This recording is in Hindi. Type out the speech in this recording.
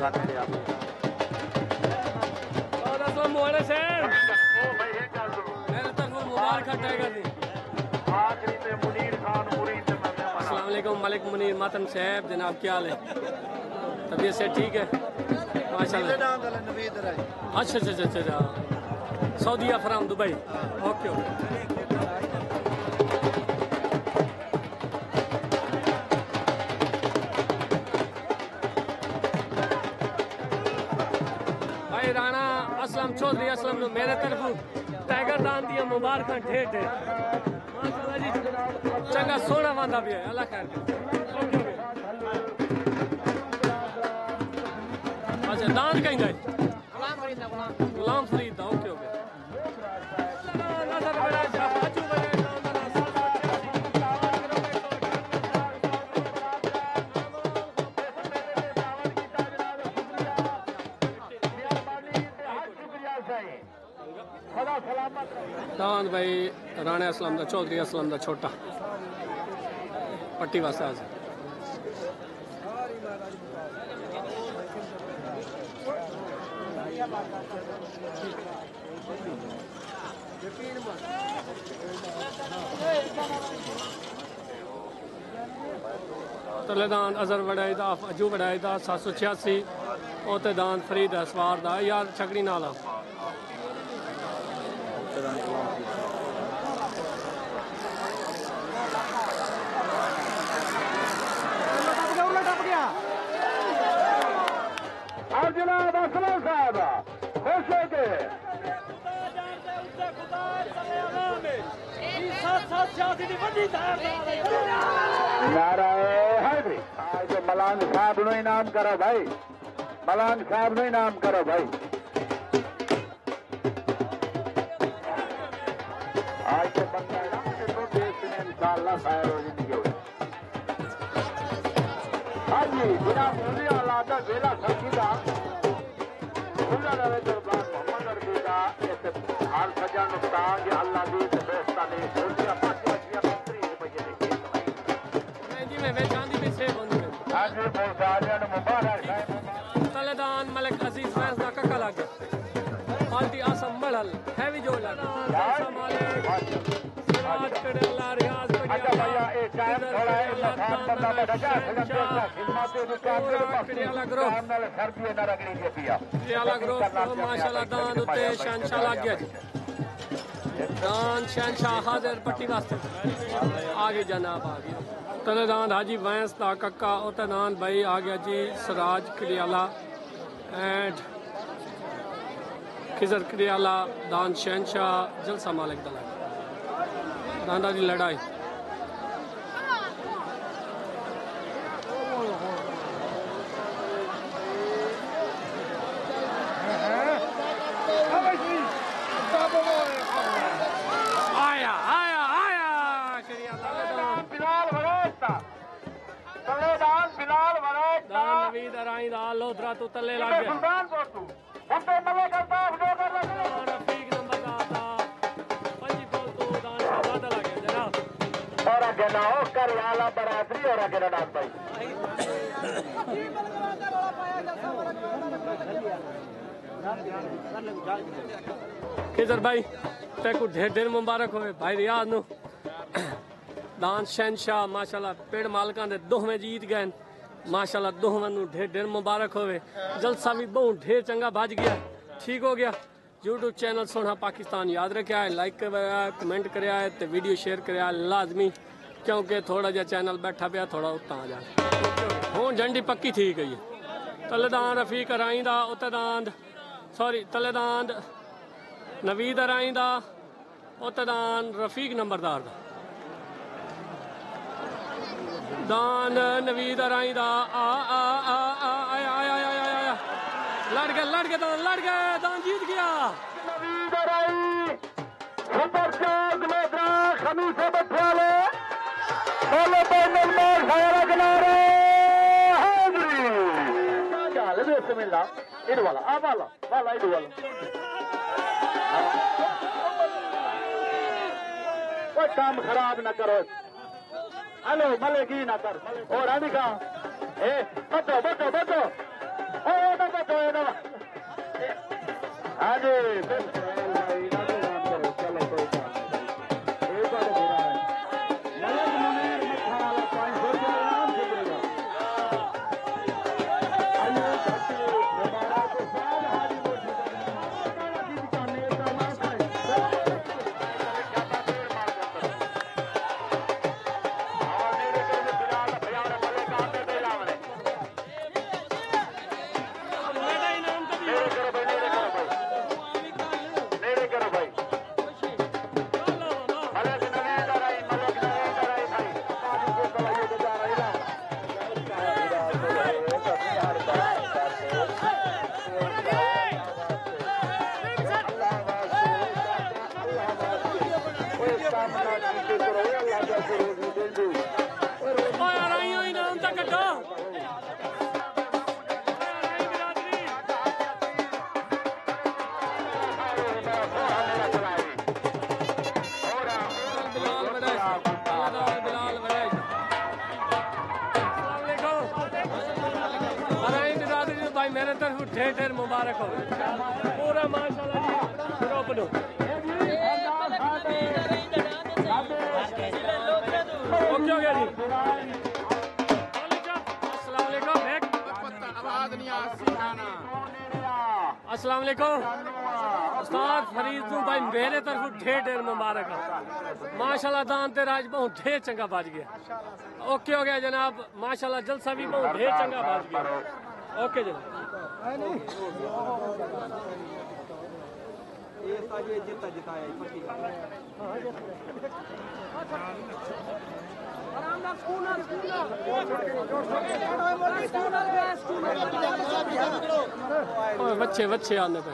अल्लाह तेरे आप मोहरे से ओ भाई एक गल सुनो मेरे तरफ मुबारक टाइगर दी आखिरी पे मुनीर खान मुरीद से मैं अस्सलाम वालेकुम मलिक मुनीर मातन साहब जनाब क्या हाल है तबीयत से ठीक है माशाल्लाह अच्छा अच्छा अच्छा अच्छा Saudia from Dubai okay okay Rana Aslam Chaudhary Aslam ने मेरे तरफ टाइगर दान दिया मुबारक ढेर ढेर चंगा सोना वादा भी है अल्लाह खैर अच्छा दान कहीं गए गुलाम फरीद ओके ओके दान भाई राणे असलम का चौधरी असलम का छोटा पट्टी वास्ते आज तलेदान अजहर वड़ाईदा अजू वड़ाईदा 786 ओते दान फरीद असवार दा यार छकड़ी नाला जनाब असलम साहब खुश हो के नारा हैदरी आज मलान साहब नो इनाम करो भाई मलान साहब नो इनाम करो भाई आज के बंदा इंशाअल्लाह खैर हो जिंदगी हाँ जी बिना बोली औलाद वेला सकीदा दरबार मोहम्मद अरबी का हाल सजा नुकता अल्लाह दी दोस्ता ने सोचिया 5 रुपये जी मैं चांदी भी सेव होंगी आज भी बहुत सारे मुबारक तलेदान मलिक अजीज फैंस का कक्का लग गया पार्टी आसम मड़ल हैवी जोड़ लगा सिराज कड़ेला रियाज अच्छा भैया एक टाइम थोड़ा है इंसान बंदा बैठा खिदमत कड़ेला ग्रुप सर्दी न रगड़ी के पिया कड़ेला ग्रुप माशाल्लाह दान उते शहंशाह लग गया जी दान शहंशाह हाजिर पट्टी वास्ते आगे जनाब आ गया तलेदान हाजी वैंस दा कक्का उते दान भाई आ गया जी सिराज कड़ेला एंड खिजर कड़ेला दान शहंशाह जलसा मालिक दला दादा की लड़ाई आया आया आया नवीद अराई दा लोधरा तू तले लग गया रफीक नंबर दाता पंजी बोल तू दान वादा लग गया जनाब और आगे ना हो कर वाला बराबरी और आगे ना डाल भाई किधर भाई तेको ढेर ढेर मुबारक होवे भाई रियाज नु दान शहनशाह माशाल्लाह पेड़ मालकां दे दोवें जीत गए माशाल्लाह दोवें नु ढेर ढेर मुबारक होवे जलसा भी बहुत ढेर चंगा भज गया ठीक हो गया यूट्यूब चैनल सोना पाकिस्तान याद रखा है लाइक कराया कमेंट कराया है तो वीडियो शेयर कराया लाजमी क्योंकि थोड़ा जहा चैनल बैठा पाया थोड़ा उत्ता आ जाए हूँ झंडी पक्की ठीक है तलेदान रफीक अराई दा उत्तेदान सॉरी तलेदान नवीद अराई दा उत्तेदान रफीक नंबरदार दा दान नवीद अराई दा आ आ आ आ आया आया आया आया लड़ गए दान जीत गया नवीद अराई सुपर चार्ज मेदरा खमीसे बच्चाले बोले पैनल में खैरा किनारे हाजिरी चाल बिस्मिल्लाह इड वाला आ वाला इड वाला कोई काम खराब ना करो हेलो मले की ना कर और आदि का ए बचो हाँ जी बिल्कुल भाई चलो कोई बात नहीं एक बार बुरा है मलक मुनीर मक्खा वाला 500 रुपया इनाम मिलेगा आइए धरती दोबारा के साथ हारी मोटी अजीब का नेता माफ है मेरे तरफ ढेर ढेर मुबारक हो पूरा माशाल्लाह जी ग्रुप नो ओके हो गया जी अस्सलाम वालेकुम अस्सलाम वालेकुम उस्ताद फरीद तू भाई मेरे तरफ ढेर ढेर मुबारक माशाल्लाह दान ते राज बहुत ढेर चंगा बज गया ओके हो गया जनाब माशाल्लाह जलसा भी बहुत ढेर चंगा बज गया ओके जनाब बच्चे बच्चे आने पे